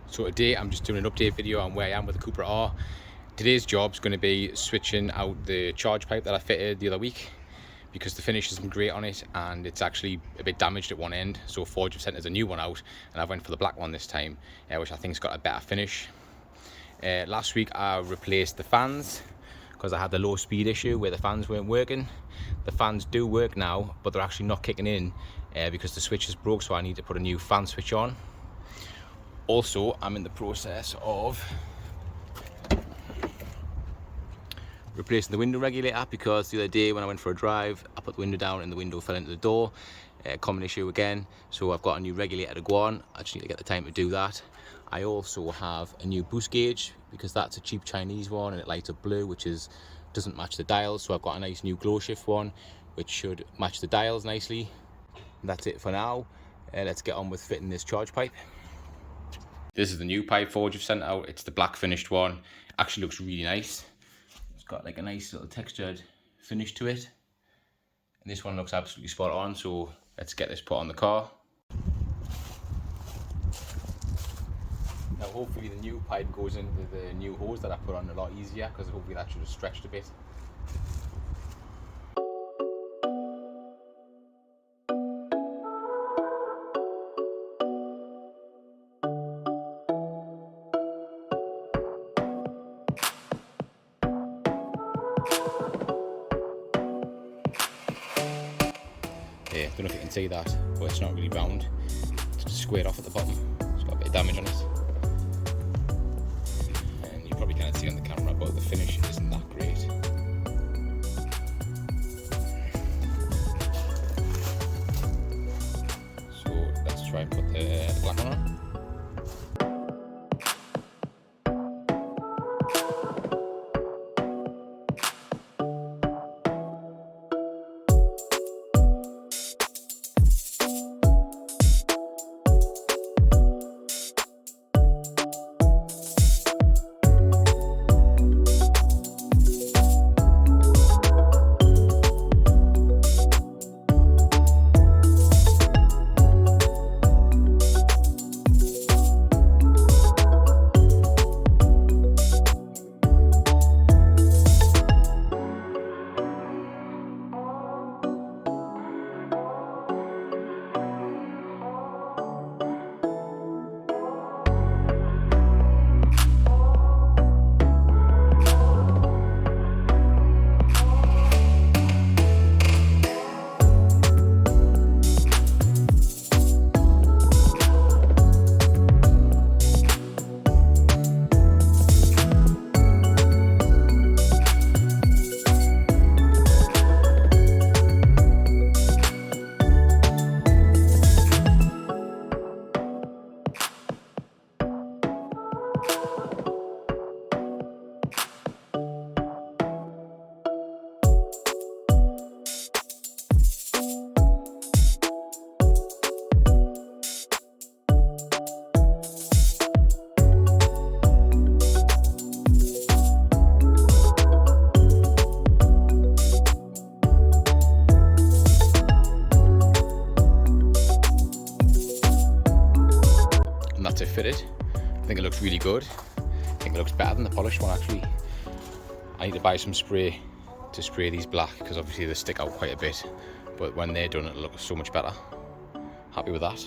So today I'm just doing an update video on where I am with the Cupra R. Today's job is going to be switching out the charge pipe that I fitted the other week because the finish isn't great on it and it's actually a bit damaged at one end. So Ford have sent us a new one out and I went for the black one this time, which I think's got a better finish. Last week I replaced the fans because I had the low speed issue where the fans weren't working. The fans do work now, but they're actually not kicking in because the switch is broke, so I need to put a new fan switch on. Also, I'm in the process of replacing the window regulator because the other day when I went for a drive, I put the window down and the window fell into the door. Common issue again, so I've got a new regulator to go on. I just need to get the time to do that. I also have a new boost gauge because that's a cheap Chinese one and it lights up blue, which doesn't match the dials. So I've got a nice new glow shift one, which should match the dials nicely. And that's it for now. Let's get on with fitting this charge pipe. This is the new pipe Ford you've sent out. It's the black finished one. Actually looks really nice. It's got like a nice little textured finish to it. And this one looks absolutely spot on, so let's get this put on the car. Now hopefully the new pipe goes into the new hose that I put on a lot easier, because hopefully that should have stretched a bit. I don't know if you can see that, but it's not really round. It's just squared off at the bottom. It's got a bit of damage on it. And you probably can't see on the camera, but the finish isn't that great. So let's try and put the black one on. To fit it. I think it looks really good. I think it looks better than the polished one actually. I need to buy some spray to spray these black because obviously they stick out quite a bit, but when they're done it'll look so much better. Happy with that.